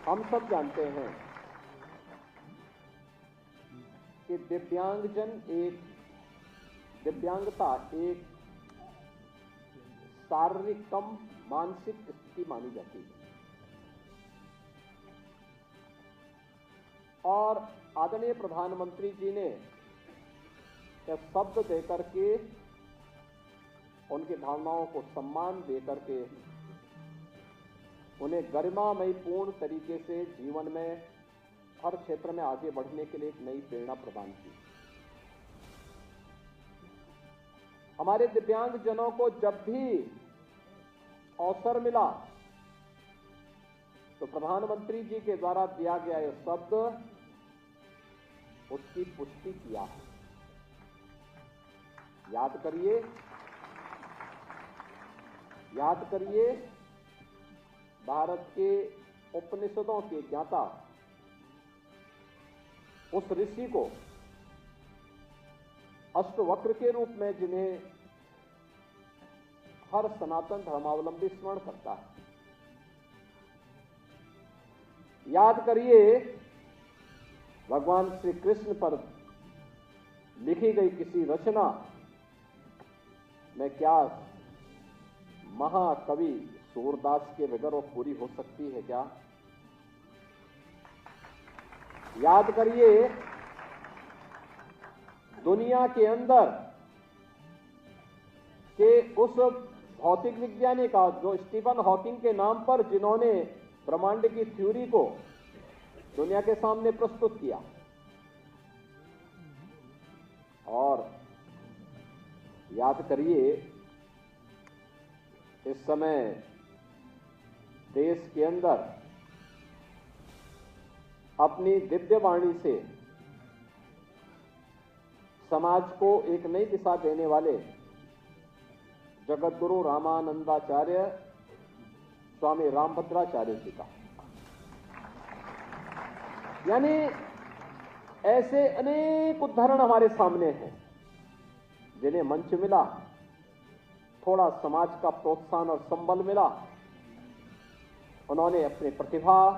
हम सब जानते हैं कि दिव्यांगता एक शारीरिक कम मानसिक स्थिति मानी जाती है और आदरणीय प्रधानमंत्री जी ने यह शब्द देकर के उनकी भावनाओं को सम्मान देकर के उन्हें गरिमामयी पूर्ण तरीके से जीवन में हर क्षेत्र में आगे बढ़ने के लिए एक नई प्रेरणा प्रदान की। हमारे दिव्यांगजनों को जब भी अवसर मिला तो प्रधानमंत्री जी के द्वारा दिया गया यह शब्द उसकी पुष्टि किया है। याद करिए भारत के उपनिषदों के ज्ञाता उस ऋषि को अष्टवक्र के रूप में जिन्हें हर सनातन धर्मावलंबी स्मरण करता है। याद करिए भगवान श्री कृष्ण पर लिखी गई किसी रचना में क्या महाकवि सूरदास के बगैर वो पूरी हो सकती है क्या? याद करिए दुनिया के अंदर के उस भौतिक विज्ञानी का जो स्टीफन हॉकिंग के नाम पर जिन्होंने ब्रह्मांड की थ्योरी को दुनिया के सामने प्रस्तुत किया और याद करिए इस समय देश के अंदर अपनी दिव्य वाणी से समाज को एक नई दिशा देने वाले जगतगुरु रामानंदाचार्य स्वामी रामभद्राचार्य जी का, यानी ऐसे अनेक उदाहरण हमारे सामने हैं जिन्हें मंच मिला, थोड़ा समाज का प्रोत्साहन और संबल मिला, उन्होंने अपनी प्रतिभा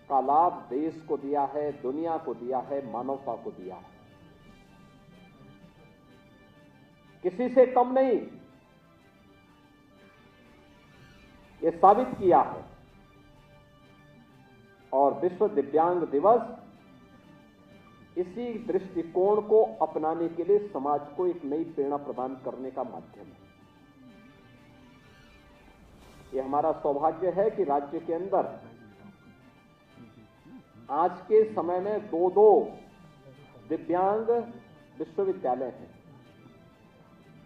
का लाभ देश को दिया है, दुनिया को दिया है, मानवता को दिया है। किसी से कम नहीं ये साबित किया है और विश्व दिव्यांग दिवस इसी दृष्टिकोण को अपनाने के लिए समाज को एक नई प्रेरणा प्रदान करने का माध्यम है। ये हमारा सौभाग्य है कि राज्य के अंदर आज के समय में दो दिव्यांग विश्वविद्यालय हैं।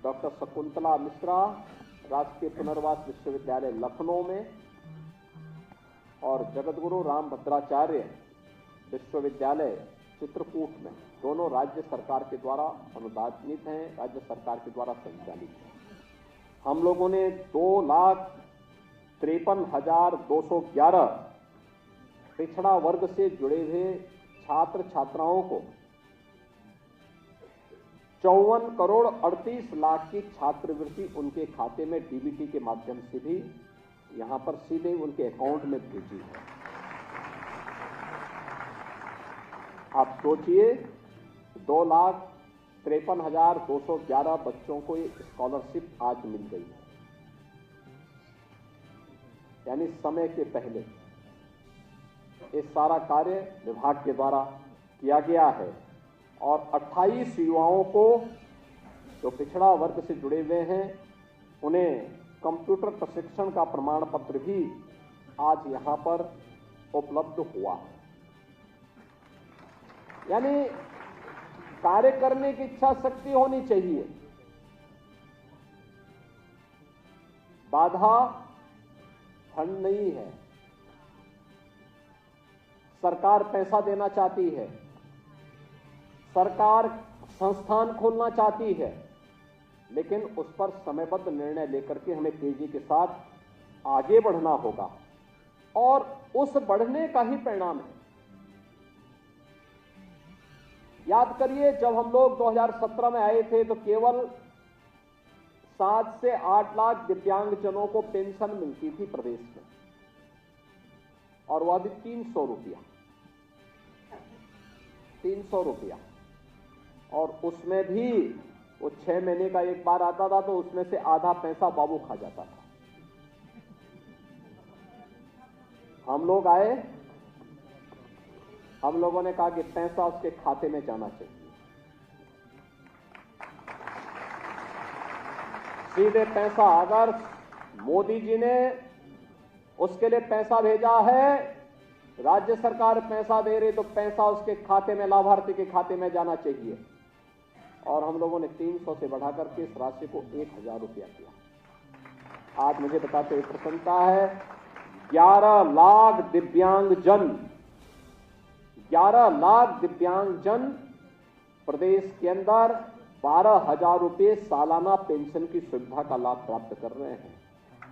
डॉक्टर शकुंतला मिश्रा राष्ट्रीय पुनर्वास विश्वविद्यालय लखनऊ में और जगतगुरु रामभद्राचार्य विश्वविद्यालय चित्रकूट में, दोनों राज्य सरकार के द्वारा अनुदानित हैं, राज्य सरकार के द्वारा संचालित हैं। हम लोगों ने 2,53,211 पिछड़ा वर्ग से जुड़े हुए छात्र छात्राओं को 54 करोड़ 38 लाख की छात्रवृत्ति उनके खाते में डीबीटी के माध्यम से भी यहां पर सीधे उनके अकाउंट में भेजी है। आप सोचिए 2,53,211 बच्चों को ये स्कॉलरशिप आज मिल गई है, यानी समय के पहले ये सारा कार्य विभाग के द्वारा किया गया है और 28 युवाओं को जो पिछड़ा वर्ग से जुड़े हुए हैं उन्हें कंप्यूटर प्रशिक्षण का प्रमाण पत्र भी आज यहां पर उपलब्ध हुआ है। यानी कार्य करने की इच्छा शक्ति होनी चाहिए, बाधा फंड नहीं है। सरकार पैसा देना चाहती है, सरकार संस्थान खोलना चाहती है, लेकिन उस पर समयबद्ध निर्णय लेकर के हमें तेजी के साथ आगे बढ़ना होगा और उस बढ़ने का ही परिणाम है। याद करिए जब हम लोग 2017 में आए थे तो केवल 7 से 8 लाख दिव्यांगजनों को पेंशन मिलती थी प्रदेश में और वह भी 300 रुपया, 300 रुपया। और उसमें भी वो 6 महीने का एक बार आता था, तो उसमें से आधा पैसा बाबू खा जाता था। हम लोग आए, हम लोगों ने कहा कि पैसा उसके खाते में जाना चाहिए। सीधे पैसा, अगर मोदी जी ने उसके लिए पैसा भेजा है, राज्य सरकार पैसा दे रही, तो पैसा उसके खाते में, लाभार्थी के खाते में जाना चाहिए। और हम लोगों ने 300 से बढ़ाकर के इस राशि को 1000 रुपया किया। आज मुझे बताते हुए प्रसन्नता है, 11 लाख दिव्यांगजन, 11 लाख दिव्यांगजन प्रदेश के अंदर 12,000 रुपये सालाना पेंशन की सुविधा का लाभ प्राप्त कर रहे हैं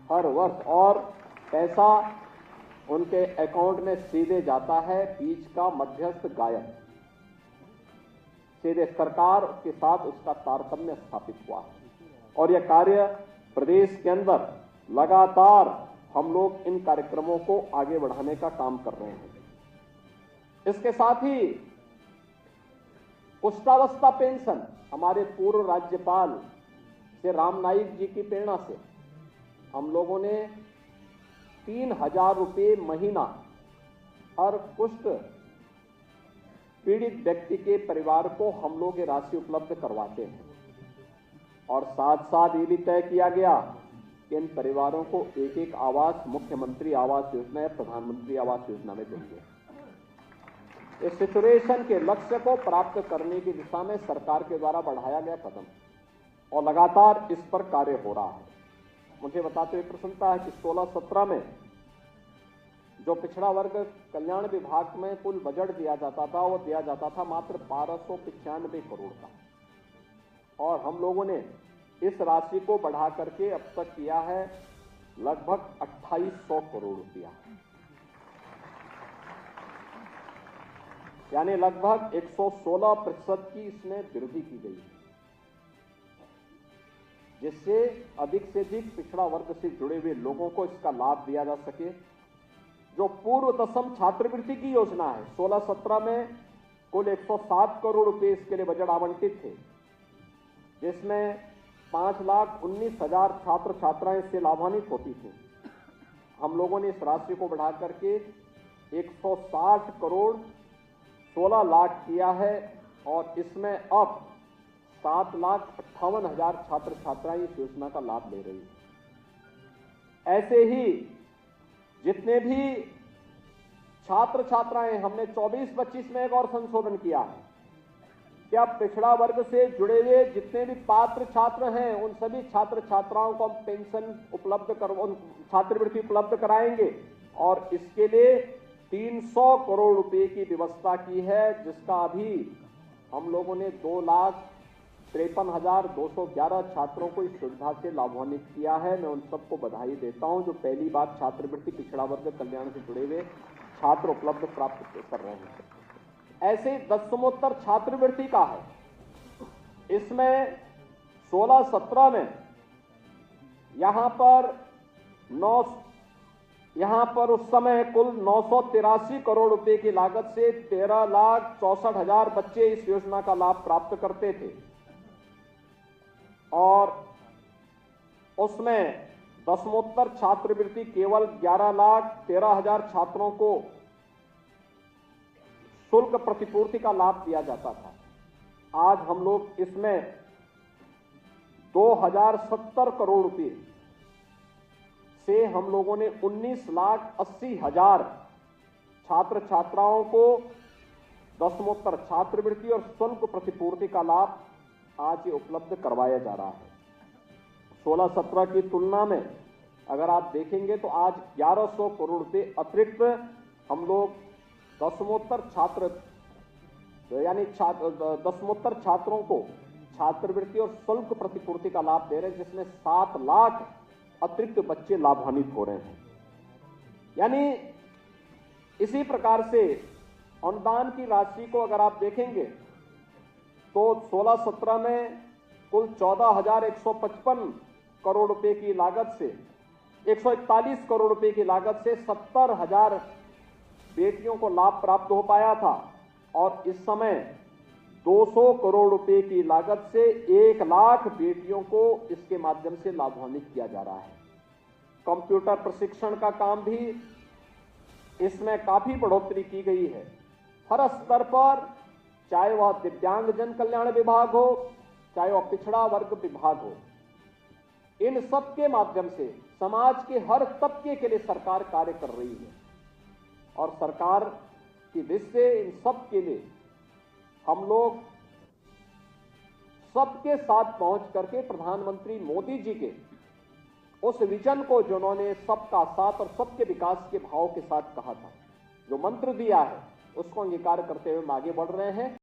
हर वर्ष। और पैसा उनके अकाउंट में सीधे जाता है, बीच का मध्यस्थ गायब, सीधे सरकार के साथ उसका तारतम्य स्थापित हुआ है। और यह कार्य प्रदेश के अंदर लगातार हम लोग इन कार्यक्रमों को आगे बढ़ाने का काम कर रहे हैं। इसके साथ ही पुष्टावस्था पेंशन, हमारे पूर्व राज्यपाल श्री राम नाईक जी की प्रेरणा से हम लोगों ने 3000 रुपये महीना हर कुष्ठ पीड़ित व्यक्ति के परिवार को हम लोग ये राशि उपलब्ध करवाते हैं। और साथ साथ ये भी तय किया गया कि इन परिवारों को एक एक आवास मुख्यमंत्री आवास योजना या प्रधानमंत्री आवास योजना में देंगे। इस सिचुएशन के लक्ष्य को प्राप्त करने की दिशा में सरकार के द्वारा बढ़ाया गया कदम, और लगातार इस पर कार्य हो रहा है। मुझे बताते हुए प्रसन्नता है कि 16-17 में जो पिछड़ा वर्ग कल्याण विभाग में कुल बजट दिया जाता था, वो दिया जाता था मात्र 1295 करोड़ का, और हम लोगों ने इस राशि को बढ़ा करके अब तक किया है लगभग 2800 करोड़ रुपया, यानी लगभग 116% की इसमें वृद्धि की गई है, जिससे अधिक से अधिक पिछड़ा वर्ग से जुड़े हुए लोगों को इसका लाभ दिया जा सके। जो पूर्व दशम छात्रवृत्ति की योजना है, 16-17 में कुल 107 करोड़ रुपए इसके लिए बजट आवंटित थे, जिसमें 5,19,000 छात्र छात्राएं इससे लाभान्वित होती थी। हम लोगों ने इस राशि को बढ़ा करके 160 करोड़ 16 लाख किया है, और इसमें अब 7,58,000 छात्र छात्राएं इस योजना का लाभ ले रही है। ऐसे ही जितने भी छात्र छात्राएं, हमने 24-25 में एक और संशोधन किया है कि अब पिछड़ा वर्ग से जुड़े हुए जितने भी पात्र छात्र हैं, उन सभी छात्र छात्राओं को हम पेंशन उपलब्ध छात्रवृत्ति उपलब्ध कराएंगे, और इसके लिए 300 करोड़ रुपए की व्यवस्था की है, जिसका अभी हम लोगों ने 2,53,211 छात्रों को इस सुविधा से लाभान्वित किया है। मैं उन सबको बधाई देता हूं जो पहली बार छात्रवृत्ति पिछड़ा वर्ग कल्याण से जुड़े हुए छात्र उपलब्ध प्राप्त कर रहे हैं। ऐसे दशमोत्तर छात्रवृत्ति का है, इसमें 16-17 में यहां पर उस समय कुल 983 करोड़ रुपए की लागत से 13,64,000 बच्चे इस योजना का लाभ प्राप्त करते थे, और उसमें दशमोत्तर छात्रवृत्ति केवल 11,13,000 छात्रों को शुल्क प्रतिपूर्ति का लाभ दिया जाता था। आज हम लोग इसमें 2,070 करोड़ रुपए से हम लोगों ने 19,80,000 छात्र छात्राओं को दशमोत्तर छात्रवृत्ति और शुल्क प्रतिपूर्ति का लाभ आज ये उपलब्ध करवाया जा रहा है। 16-17 की तुलना में अगर आप देखेंगे तो आज 1100 करोड़ रुपए अतिरिक्त हम लोग दशमोत्तर छात्र यानी दशमोत्तर छात्रों को छात्रवृत्ति और शुल्क प्रतिपूर्ति का लाभ दे रहे हैं, जिसमें 7 लाख अतिरिक्त बच्चे लाभान्वित हो रहे हैं। यानी इसी प्रकार से अनुदान की राशि को अगर आप देखेंगे तो 16-17 में कुल 14,155 करोड़ रुपए की लागत से 141 करोड़ रुपए की लागत से 70,000 बेटियों को लाभ प्राप्त हो पाया था और इस समय 200 करोड़ रुपए की लागत से 1 लाख बेटियों को इसके माध्यम से लाभान्वित किया जा रहा है। कंप्यूटर प्रशिक्षण का काम भी इसमें काफी बढ़ोतरी की गई है। हर स्तर पर, चाहे वह दिव्यांगजन कल्याण विभाग हो, चाहे वह पिछड़ा वर्ग विभाग हो, इन सब के माध्यम से समाज के हर तबके के लिए सरकार कार्य कर रही है और सरकार की दृष्टि से इन सब के लिए हम लोग सबके साथ पहुंच करके प्रधानमंत्री मोदी जी के उस विजन को, जिन्होंने सबका साथ और सबके विकास के भाव के साथ कहा था, जो मंत्र दिया है, उसको अंगीकार करते हुए हम आगे बढ़ रहे हैं।